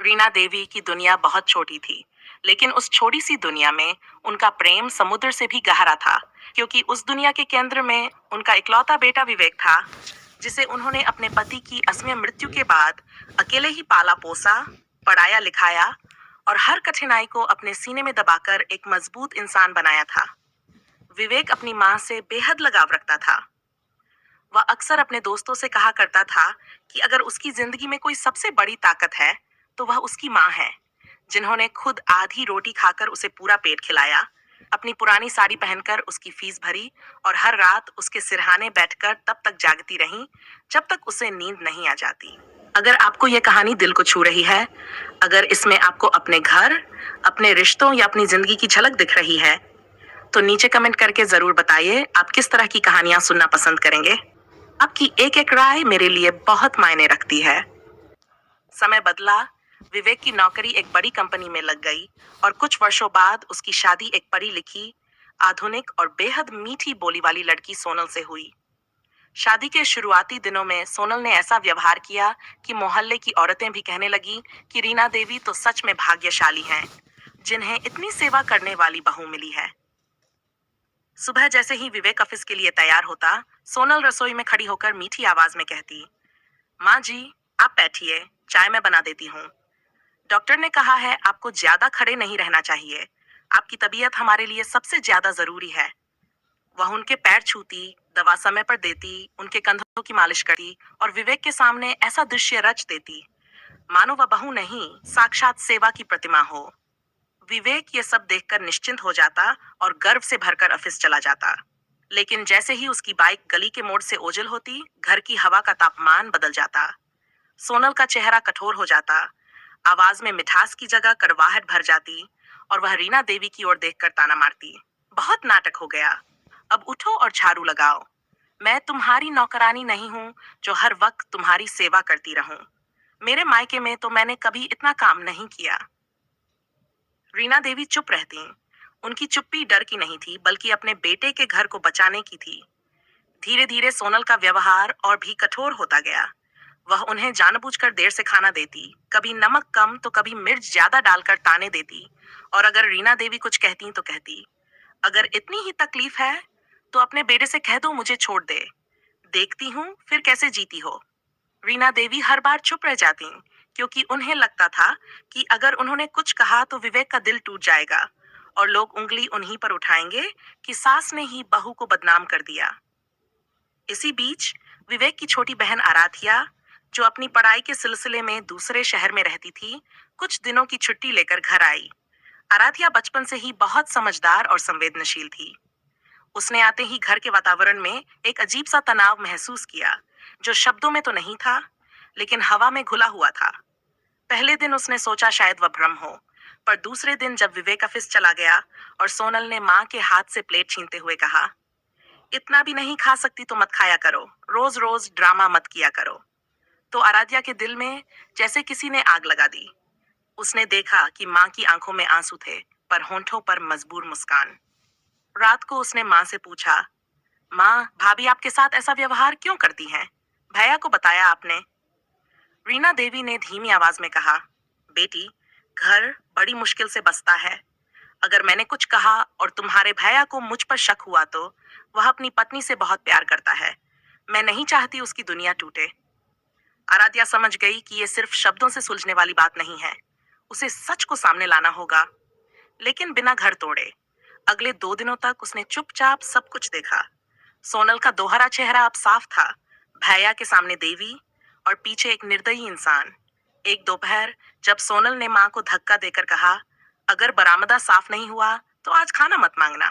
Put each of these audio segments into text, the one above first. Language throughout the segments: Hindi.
रीना देवी की दुनिया बहुत छोटी थी, लेकिन उस छोटी सी दुनिया में उनका प्रेम समुद्र से भी गहरा था, क्योंकि उस दुनिया के केंद्र में उनका इकलौता बेटा विवेक था, जिसे उन्होंने अपने पति की अस्म्य मृत्यु के बाद अकेले ही पाला पोसा, पढ़ाया लिखाया और हर कठिनाई को अपने सीने में दबाकर एक मजबूत इंसान बनाया था। विवेक अपनी माँ से बेहद लगाव रखता था। वह अक्सर अपने दोस्तों से कहा करता था कि अगर उसकी जिंदगी में कोई सबसे बड़ी ताकत है, तो वह उसकी माँ है, जिन्होंने खुद आधी रोटी खाकर उसे पूरा पेट खिलाया, अपनी पुरानी साड़ी पहनकर उसकी फीस भरी और हर रात उसके सिरहाने बैठकर तब तक जागती रहीं जब तक उसे नींद नहीं आ जाती। अगर आपको यह कहानी दिल को छू रही है, अगर इसमें आपको अपने घर, अपने रिश्तों या अपनी जिंदगी की झलक दिख रही है, तो नीचे कमेंट करके जरूर बताइए आप किस तरह की कहानियां सुनना पसंद करेंगे। आपकी एक एक राय मेरे लिए बहुत मायने रखती है। समय बदला, विवेक की नौकरी एक बड़ी कंपनी में लग गई और कुछ वर्षों बाद उसकी शादी एक पढ़ी लिखी, आधुनिक और बेहद मीठी बोली वाली लड़की सोनल से हुई। शादी के शुरुआती दिनों में सोनल ने ऐसा व्यवहार किया कि मोहल्ले की औरतें भी कहने लगी कि रीना देवी तो सच में भाग्यशाली हैं, जिन्हें इतनी सेवा करने वाली बहू मिली है। सुबह जैसे ही विवेक ऑफिस के लिए तैयार होता, सोनल रसोई में खड़ी होकर मीठी आवाज में कहती, माँ जी, आप बैठिए, चाय मैं बना देती हूँ। डॉक्टर ने कहा है आपको ज्यादा खड़े नहीं रहना चाहिए, आपकी तबीयत हमारे लिए सबसे ज्यादा जरूरी है। वह उनके पैर छूती, दवा समय पर देती, उनके कंधों की मालिश करती और विवेक के सामने ऐसा दृश्य रच देती मानो वह बहू नहीं, साक्षात सेवा की प्रतिमा हो। विवेक ये सब देखकर निश्चिंत हो जाता और गर्व से भरकर ऑफिस चला जाता। लेकिन जैसे ही उसकी बाइक गली के मोड़ से ओझल होती, घर की हवा का तापमान बदल जाता। सोनल का चेहरा कठोर हो जाता, आवाज में मिठास की जगह कड़वाहट भर जाती और वह रीना देवी की ओर देखकर ताना मारती, बहुत नाटक हो गया, अब उठो और झाड़ू लगाओ। मैं तुम्हारी नौकरानी नहीं हूँ जो हर वक्त तुम्हारी सेवा करती रहूं। मेरे मायके में तो मैंने कभी इतना काम नहीं किया। रीना देवी चुप रहती। उनकी चुप्पी डर की नहीं थी, बल्कि अपने बेटे के घर को बचाने की थी। धीरे धीरे सोनल का व्यवहार और भी कठोर होता गया। वह उन्हें जानबूझकर देर से खाना देती, कभी नमक कम तो कभी मिर्च ज्यादा डालकर ताने देती, और अगर रीना देवी कुछ कहती तो कहती, अगर इतनी ही तकलीफ है तो अपने बेटे से कह दो मुझे छोड़ दे, देखती हूँ फिर कैसे जीती हो। रीना देवी हर बार चुप रह जाती, क्योंकि उन्हें लगता था कि अगर उन्होंने कुछ कहा तो विवेक का दिल टूट जाएगा और लोग उंगली उन्हीं पर उठाएंगे कि सास ने ही बहू को बदनाम कर दिया। इसी बीच विवेक की छोटी बहन आराध्या, जो अपनी पढ़ाई के सिलसिले में दूसरे शहर में रहती थी, कुछ दिनों की छुट्टी लेकर घर आई। आराध्या बचपन से ही बहुत समझदार और संवेदनशील थी। उसने आते ही घर के वातावरण में एक अजीब सा तनाव महसूस किया, जो शब्दों में तो नहीं था, लेकिन हवा में घुला हुआ था। पहले दिन उसने सोचा शायद वह भ्रम हो, पर दूसरे दिन जब विवेक ऑफिस चला गया और सोनल ने माँ के हाथ से प्लेट छीनते हुए कहा, इतना भी नहीं खा सकती तो मत खाया करो, रोज रोज ड्रामा मत किया करो, तो आराध्या के दिल में जैसे किसी ने आग लगा दी। उसने देखा कि माँ की आंखों में आंसू थे, पर होंठों पर मजबूर मुस्कान। रात को उसने माँ से पूछा, माँ, भाभी आपके साथ ऐसा व्यवहार क्यों करती हैं? भैया को बताया आपने? रीना देवी ने धीमी आवाज में कहा, बेटी, घर बड़ी मुश्किल से बसता है। अगर मैंने कुछ कहा और तुम्हारे भैया को मुझ पर शक हुआ तो वह अपनी पत्नी से बहुत प्यार करता है। मैं नहीं चाहती उसकी दुनिया टूटे। आराध्या समझ गई कि ये सिर्फ शब्दों से सुलझने वाली बात नहीं है, उसे सच को सामने लाना होगा। लेकिन बिना घर तोड़े अगले 2 दिनों तक उसने चुपचाप सब कुछ देखा। सोनल का दोहरा चेहरा अब साफ था, भैया के सामने देवी और पीछे एक निर्दयी इंसान। एक दोपहर जब सोनल ने माँ को धक्का देकर कहा, अगर बरामदा साफ नहीं हुआ तो आज खाना मत मांगना,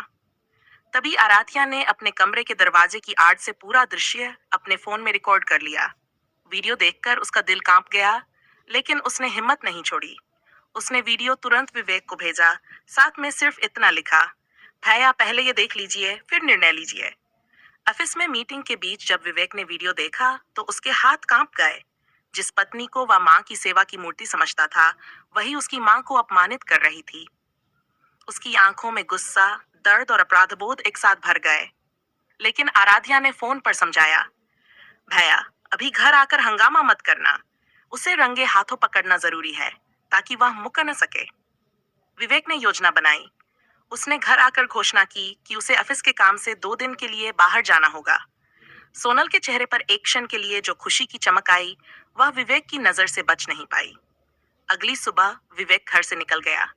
तभी आराध्या ने अपने कमरे के दरवाजे की आड़ से पूरा दृश्य अपने फोन में रिकॉर्ड कर लिया। वीडियो देखकर उसका दिल कांप गया, लेकिन उसने हिम्मत नहीं छोड़ी। उसने वीडियो तुरंत विवेक को भेजा, साथ में सिर्फ इतना लिखा, भैया पहले ये देख लीजिए फिर निर्णय लीजिए। ऑफिस में मीटिंग के बीच जब विवेक ने वीडियो देखा तो उसके हाथ कांप गए। जिस पत्नी को वह माँ की सेवा की मूर्ति समझता था, वही उसकी माँ को अपमानित कर रही थी। उसकी आंखों में गुस्सा, दर्द और अपराधबोध एक साथ भर गए। लेकिन आराध्या ने फोन पर समझाया, भैया, अभी घर आकर हंगामा मत करना, उसे रंगे हाथों पकड़ना जरूरी है। ताकि वह मुकर न सके। विवेक ने योजना बनाई। उसने घर आकर घोषणा की कि उसे ऑफिस के काम से 2 दिन के लिए बाहर जाना होगा। सोनल के चेहरे पर एक क्षण के लिए जो खुशी की चमक आई, वह विवेक की नजर से बच नहीं पाई। अगली सुबह विवेक घर से निकल गया,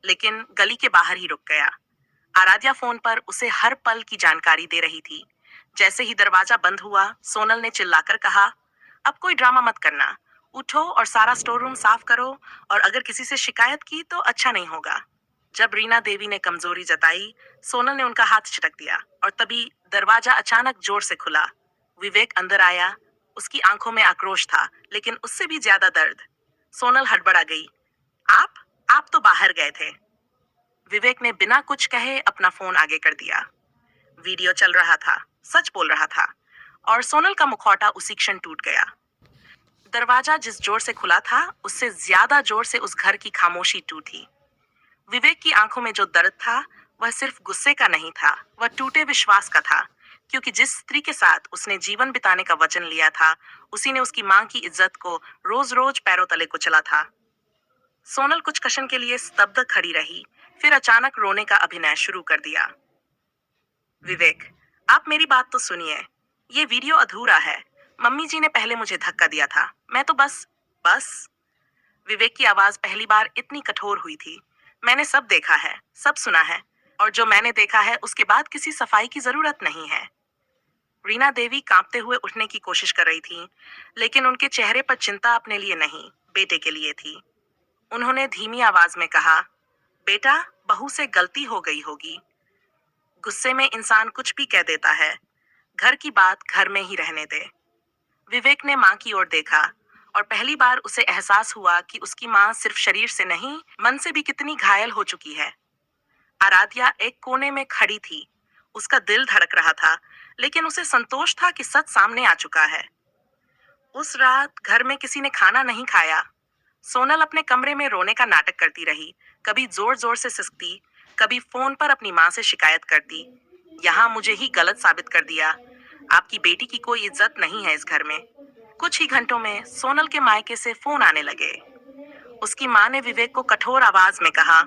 लेकिन गली के बाहर ही रुक गया। आराध्या फोन पर उसे हर पल की जानकारी दे रही थी। जैसे ही दरवाजा बंद हुआ, सोनल ने चिल्लाकर कहा, अब कोई ड्रामा मत करना, उठो और सारा स्टोर रूम साफ करो, और अगर किसी से शिकायत की तो अच्छा नहीं होगा। जब रीना देवी ने कमजोरी जताई, सोनल ने उनका हाथ झटक दिया और तभी दरवाजा अचानक जोर से खुला। विवेक अंदर आया। उसकी आंखों में आक्रोश था, लेकिन उससे भी ज्यादा दर्द। सोनल हड़बड़ा गई। आप आप तो बाहर गए थे। विवेक ने बिना कुछ कहे अपना फोन आगे कर दिया। वीडियो चल रहा था, सच बोल रहा था, और सोनल का मुखौटा उसी क्षण टूट गया। दरवाजा जिस जोर से खुला था, उससे ज्यादा जोर से उस घर की खामोशी टूटी। विवेक की आंखों में जो दर्द था, वह सिर्फ गुस्से का नहीं था, वह टूटे विश्वास का था, क्योंकि जिस स्त्री के साथ उसने जीवन बिताने का वचन लिया था, उसी ने उसकी मां की इज्जत को रोज रोज पैरों तले कुचला था। सोनल कुछ क्षण के लिए स्तब्ध खड़ी रही, फिर अचानक रोने का अभिनय शुरू कर दिया। विवेक, आप मेरी बात तो सुनिए। ये वीडियो अधूरा है। मम्मी जी ने पहले मुझे धक्का दिया था, मैं तो बस। विवेक की आवाज पहली बार इतनी कठोर हुई थी। मैंने सब देखा है, सब सुना है, और जो मैंने देखा है उसके बाद किसी सफाई की जरूरत नहीं है। रीना देवी कांपते हुए उठने की कोशिश कर रही थी, लेकिन उनके चेहरे पर चिंता अपने लिए नहीं, बेटे के लिए थी। उन्होंने धीमी आवाज में कहा, बेटा, बहू से गलती हो गई होगी। गुस्से में इंसान कुछ भी कह देता है। घर की बात घर में ही रहने दे। विवेक ने मां की ओर देखा, और पहली बार उसे एहसास हुआ कि उसकी मां सिर्फ शरीर से नहीं, मन से भी कितनी घायल हो चुकी है। आराध्या एक कोने में खड़ी थी। उसका दिल धड़क रहा था, लेकिन उसे संतोष था कि सच सामने आ चुका है। उस रात घर में किसी ने खाना नहीं खाया। सोनल अपने कमरे में रोने का नाटक करती रही, कभी जोर जोर से सिसकती, कभी फोन पर अपनी मां से शिकायत करती। यहाँ मुझे ही गलत साबित कर दिया। आपकी बेटी की कोई इज्जत नहीं है इस घर में। कुछ ही घंटों में सोनल के मायके से फोन आने लगे। उसकी मां ने विवेक को कठोर आवाज में कहा,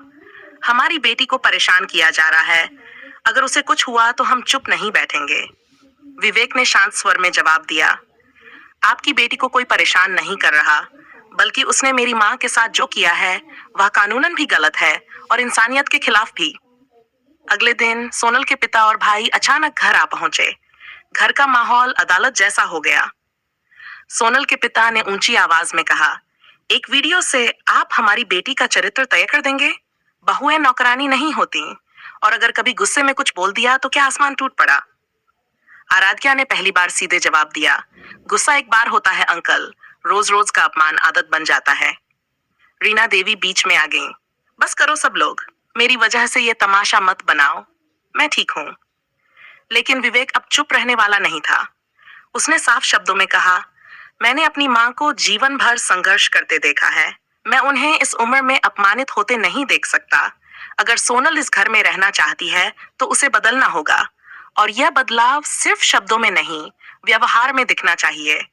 हमारी बेटी को परेशान किया जा रहा है। अगर उसे कुछ हुआ तो हम चुप नहीं बैठेंगे। विवेक ने शांत स्वर में जवाब दिया, आपकी बेटी को कोई परेशान नहीं कर रहा, बल्कि उसने मेरी मां के साथ जो किया है वह कानूनन भी गलत है और इंसानियत के खिलाफ भी। अगले दिन सोनल के पिता और भाई अचानक घर आ पहुंचे। घर का माहौल अदालत जैसा हो गया। सोनल के पिता ने ऊंची आवाज में कहा, एक वीडियो से आप हमारी बेटी का चरित्र तय कर देंगे? बहुएं नौकरानी नहीं होती, और अगर कभी गुस्से में कुछ बोल दिया तो क्या आसमान टूट पड़ा? आराध्या ने पहली बार सीधे जवाब दिया, गुस्सा एक बार होता है अंकल, रोज रोज का अपमान आदत बन जाता है। रीना देवी बीच में आ गई, बस करो सब लोग, मेरी वजह से ये तमाशा मत बनाओ, मैं ठीक हूँ। लेकिन विवेक अब चुप रहने वाला नहीं था। उसने साफ शब्दों में कहा, मैंने अपनी मां को जीवन भर संघर्ष करते देखा है। मैं उन्हें इस उम्र में अपमानित होते नहीं देख सकता। अगर सोनल इस घर में रहना चाहती है तो उसे बदलना होगा, और यह बदलाव सिर्फ शब्दों में नहीं, व्यवहार में दिखना चाहिए।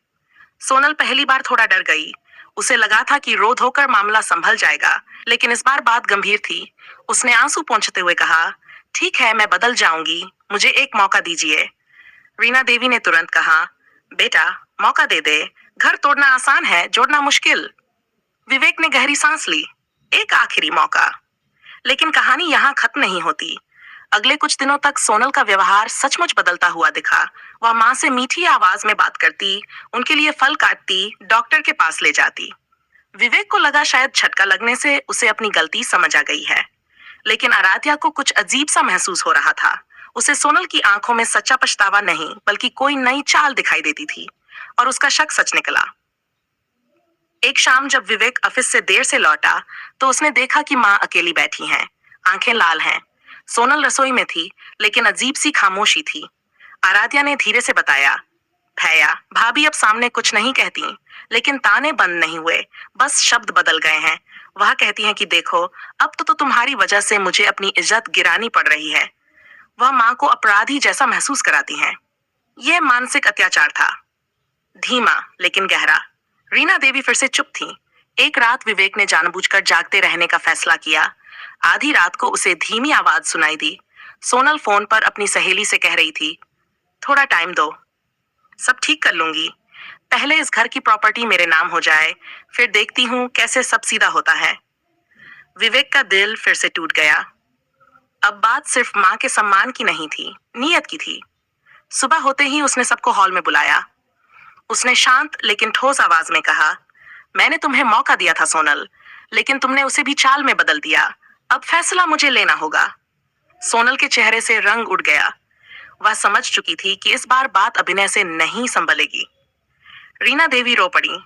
सोनल पहली बार थोड़ा डर गई। उसे लगा था कि रो धोकर मामला संभल जाएगा, लेकिन इस बार बात गंभीर थी। उसने आंसू पोंछते हुए कहा, ठीक है, मैं बदल जाऊंगी, मुझे एक मौका दीजिए। रीना देवी ने तुरंत कहा, बेटा, मौका दे दे, घर तोड़ना आसान है, जोड़ना मुश्किल। विवेक ने गहरी सांस ली, एक आखिरी मौका। लेकिन कहानी यहाँ खत्म नहीं होती। अगले कुछ दिनों तक सोनल का व्यवहार सचमुच बदलता हुआ दिखा। वह मां से मीठी आवाज में बात करती, उनके लिए फल काटती, डॉक्टर के पास ले जाती। विवेक को लगा शायद झटका लगने से उसे अपनी गलती समझ आ गई है, लेकिन आराध्या को कुछ अजीब सा महसूस हो रहा था। उसे सोनल की आंखों में सच्चा पछतावा नहीं, बल्कि कोई नई चाल दिखाई देती थी, और उसका शक सच निकला। एक शाम जब विवेक ऑफिस से देर से लौटा, तो उसने देखा कि मां अकेली बैठी हैं, आंखें लाल हैं। सोनल रसोई में थी, लेकिन अजीब सी खामोशी थी। आराध्या ने धीरे से बताया, भैया, भाभी अब सामने कुछ नहीं कहती, लेकिन ताने बंद नहीं हुए, बस शब्द बदल गए हैं। वह कहती हैं कि देखो, अब तो तुम्हारी वजह से मुझे अपनी इज्जत गिरानी पड़ रही है। वह मां को अपराधी जैसा महसूस कराती हैं। यह मानसिक अत्याचार था, धीमा लेकिन गहरा। रीना देवी फिर से चुप थी। एक रात विवेक ने जानबूझकर जागते रहने का फैसला किया। आधी रात को उसे धीमी आवाज सुनाई दी। सोनल फोन पर अपनी सहेली से कह रही थी, थोड़ा टाइम दो, सब ठीक कर लूंगी। पहले इस घर की प्रॉपर्टी मेरे नाम हो जाए, फिर देखती हूँ कैसे सब सीधा होता है। विवेक का दिल फिर से टूट गया। अब बात सिर्फ माँ के सम्मान की नहीं थी, नीयत की थी। सुबह होते ही उसने सबको हॉल में बुलाया। उसने शांत लेकिन ठोस आवाज में कहा, मैंने तुम्हें मौका दिया था सोनल, लेकिन तुमने उसे भी चाल में बदल दिया। अब फैसला मुझे लेना होगा। सोनल के चेहरे से रंग उड़ गया। वह समझ चुकी थी कि इस बार बात अभिनय से नहीं संभलेगी। रीना देवी रो पड़ी,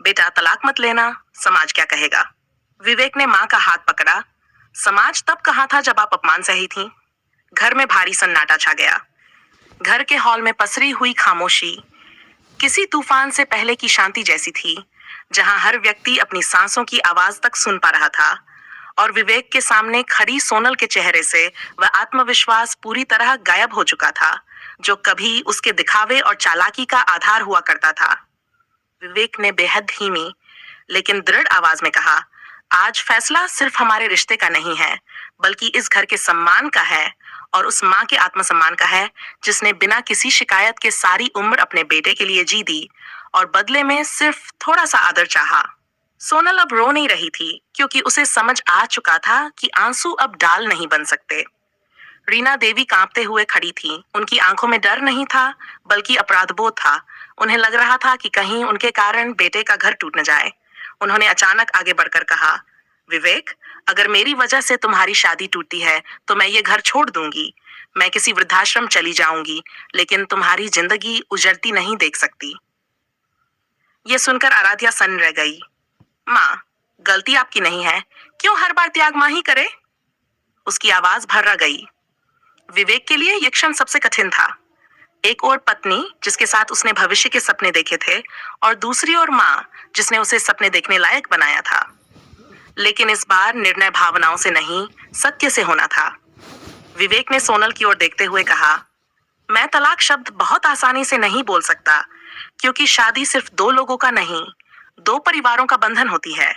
बेटा तलाक मत लेना, समाज क्या कहेगा। विवेक ने माँ का हाथ पकड़ा। समाज तब कहाँ था जब आप अपमान सही थी। घर में भारी सन्नाटा छा गया। घर के हॉल में पसरी हुई खामोशी किसी तूफान से पहले की शांति जैसी थी, जहां हर व्यक्ति अपनी सांसों की आवाज तक सुन पा रहा था। और विवेक के सामने खड़ी सोनल के चेहरे से वह आत्मविश्वास पूरी तरह गायब हो चुका था, जो कभी उसके दिखावे और चालाकी का आधार हुआ करता था। विवेक ने बेहद धीमी लेकिन दृढ़ आवाज में कहा, आज फैसला सिर्फ हमारे रिश्ते का नहीं है, बल्कि इस घर के सम्मान का है और उस माँ के आत्मसम्मान का है, जिसने बिना किसी शिकायत के सारी उम्र अपने बेटे के लिए जी दी और बदले में सिर्फ थोड़ा सा आदर चाहा। सोनल अब रो नहीं रही थी, क्योंकि उसे समझ आ चुका था कि आंसू अब डाल नहीं बन सकते। रीना देवी कांपते हुए खड़ी थी। उनकी आंखों में डर नहीं था, बल्कि अपराधबोध था। उन्हें लग रहा था कि कहीं उनके कारण बेटे का घर टूट न जाए। उन्होंने अचानक आगे बढ़कर कहा, विवेक, अगर मेरी वजह से तुम्हारी शादी टूटी है तो मैं ये घर छोड़ दूंगी। मैं किसी वृद्धाश्रम चली जाऊंगी, लेकिन तुम्हारी जिंदगी उजड़ती नहीं देख सकती। ये सुनकर आराध्या सन्न रह गई। माँ, गलती आपकी नहीं है, क्यों हर बार त्याग माँ ही करे। उसकी आवाज भर्रा गई। विवेक के लिए यह क्षण सबसे कठिन था। एक ओर पत्नी जिसके साथ उसने भविष्य के सपने देखे थे, और दूसरी ओर माँ जिसने उसे सपने देखने लायक बनाया था। लेकिन इस बार निर्णय भावनाओं से नहीं, सत्य से होना था। विवेक ने सोनल की ओर देखते हुए कहा, मैं तलाक शब्द बहुत आसानी से नहीं बोल सकता, क्योंकि शादी सिर्फ दो लोगों का नहीं, दो परिवारों का बंधन होती है।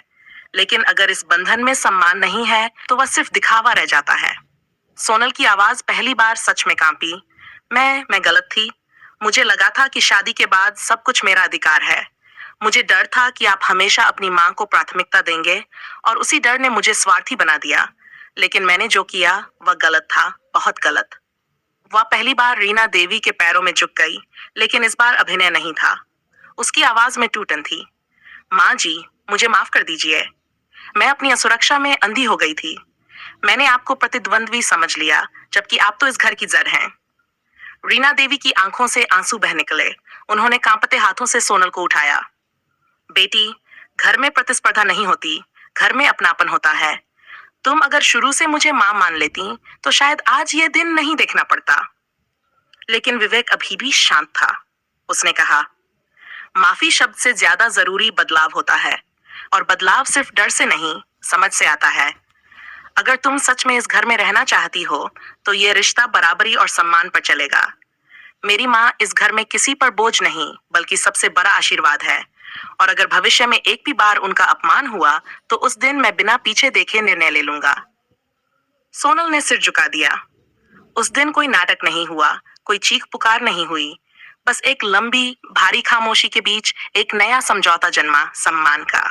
लेकिन अगर इस बंधन में सम्मान नहीं है तो वह सिर्फ दिखावा रह जाता है। सोनल की आवाज पहली बार सच में कांपी। मैं गलत थी। मुझे लगा था कि शादी के बाद सब कुछ मेरा अधिकार है। मुझे डर था कि आप हमेशा अपनी माँ को प्राथमिकता देंगे, और उसी डर ने मुझे स्वार्थी बना दिया। लेकिन मैंने जो किया वह गलत था, बहुत गलत। वह पहली बार रीना देवी के पैरों में झुक गई, लेकिन इस बार अभिनय नहीं था। उसकी आवाज में टूटन थी। माँ जी, मुझे माफ कर दीजिए। मैं अपनी असुरक्षा में अंधी हो गई थी। मैंने आपको प्रतिद्वंद्वी समझ लिया, जबकि आप तो इस घर की जड़ हैं। रीना देवी की आंखों से आंसू बह निकले। उन्होंने कांपते हाथों से सोनल को उठाया। बेटी, घर में प्रतिस्पर्धा नहीं होती, घर में अपनापन होता है। तुम अगर शुरू से मुझे मां मान लेती तो शायद आज ये दिन नहीं देखना पड़ता। लेकिन विवेक अभी भी शांत था। उसने कहा, माफी शब्द से ज्यादा जरूरी बदलाव होता है, और बदलाव सिर्फ डर से नहीं, समझ से आता है। अगर तुम सच में इस घर में रहना चाहती हो तो ये रिश्ता बराबरी और सम्मान पर चलेगा। मेरी माँ इस घर में किसी पर बोझ नहीं, बल्कि सबसे बड़ा आशीर्वाद है। और अगर भविष्य में एक भी बार उनका अपमान हुआ तो उस दिन मैं बिना पीछे देखे निर्णय ले लूंगा। सोनल ने सिर झुका दिया। उस दिन कोई नाटक नहीं हुआ, कोई चीख पुकार नहीं हुई। बस एक लंबी भारी खामोशी के बीच एक नया समझौता जन्मा, सम्मान का।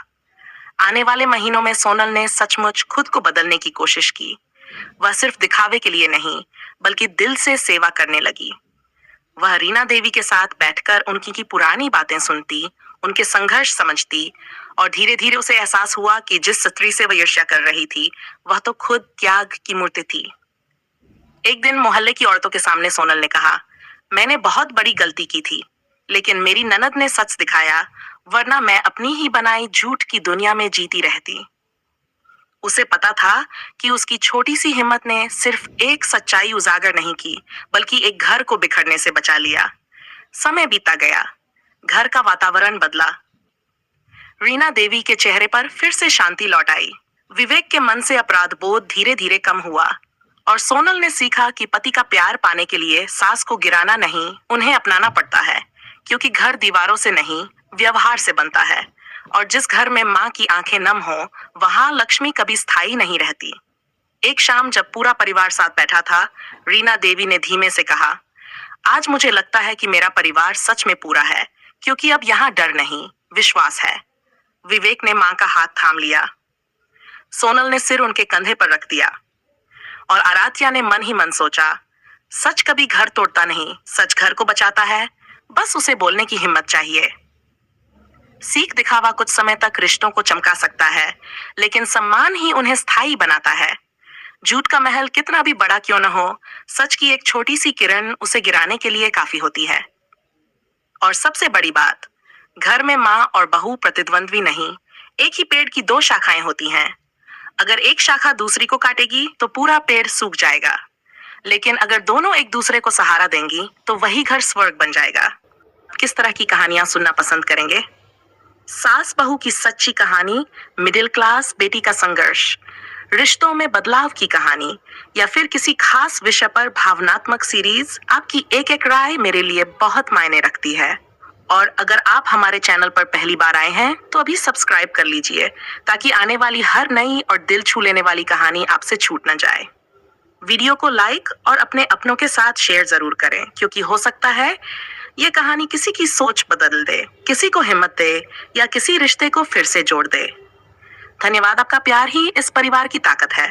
आने वाले महीनों में सोनल ने सचमुच खुद को बदलने की कोशिश की। वह सिर्फ दिखावे के लिए नहीं, बल्कि दिल से सेवा करने लगी। वह रीना देवी के साथ बैठकर उनकी की पुरानी बातें सुनती, उनके संघर्ष समझती, और धीरे धीरे उसे एहसास हुआ कि जिस स्त्री से वह ईर्ष्या कर रही थी वह तो खुद त्याग की मूर्ति थी। एक दिन मोहल्ले की औरतों के सामने सोनल ने कहा, मैंने बहुत बड़ी गलती की थी, लेकिन मेरी ननद ने सच दिखाया, वरना मैं अपनी ही बनाई झूठ की दुनिया में जीती रहती। उसे पता था कि उसकी छोटी सी हिम्मत ने सिर्फ एक सच्चाई उजागर नहीं की, बल्कि एक घर को बिखरने से बचा लिया। समय बीता गया, घर का वातावरण बदला। रीना देवी के चेहरे पर फिर से शांति लौट आई। विवेक के मन से अपराध बोध धीरे धीरे कम हुआ, और सोनल ने सीखा कि पति का प्यार पाने के लिए सास को गिराना नहीं, उन्हें अपनाना पड़ता है, क्योंकि घर दीवारों से नहीं, व्यवहार से बनता है। और जिस घर में माँ की आंखें नम हो, वहां लक्ष्मी कभी स्थायी नहीं रहती। एक शाम जब पूरा परिवार साथ बैठा था, रीना देवी ने धीमे से कहा, आज मुझे लगता है कि मेरा परिवार सच में पूरा है, क्योंकि अब यहाँ डर नहीं, विश्वास है। विवेक ने माँ का हाथ थाम लिया। सोनल ने सिर उनके कंधे पर रख दिया और आराध्या ने मन ही मन सोचा, सच कभी घर तोड़ता नहीं, सच घर को बचाता है, बस उसे बोलने की हिम्मत चाहिए। सीख दिखावा कुछ समय तक रिश्तों को चमका सकता है, लेकिन सम्मान ही उन्हें स्थायी बनाता है। झूठ का महल कितना भी बड़ा क्यों न हो, सच की एक छोटी सी किरण उसे गिराने के लिए काफी होती है। और सबसे बड़ी बात, घर में माँ और बहू प्रतिद्वंद्वी नहीं, एक ही पेड़ की दो शाखाएं होती हैं। अगर एक शाखा दूसरी को काटेगी तो पूरा पेड़ सूख जाएगा, लेकिन अगर दोनों एक दूसरे को सहारा देंगी तो वही घर स्वर्ग बन जाएगा। किस तरह की कहानियां सुनना पसंद करेंगे? सास बहू की सच्ची कहानी, मिडिल क्लास बेटी का संघर्ष, रिश्तों में बदलाव की कहानी, या फिर किसी खास विषय पर भावनात्मक सीरीज? आपकी एक एक राय मेरे लिए बहुत मायने रखती है। और अगर आप हमारे चैनल पर पहली बार आए हैं तो अभी सब्सक्राइब कर लीजिए, ताकि आने वाली हर नई और दिल छू लेने वाली कहानी आपसे छूट न जाए। वीडियो को लाइक और अपने अपनों के साथ शेयर जरूर करें, क्योंकि हो सकता है ये कहानी किसी की सोच बदल दे, किसी को हिम्मत दे, या किसी रिश्ते को फिर से जोड़ दे। धन्यवाद, आपका प्यार ही इस परिवार की ताकत है।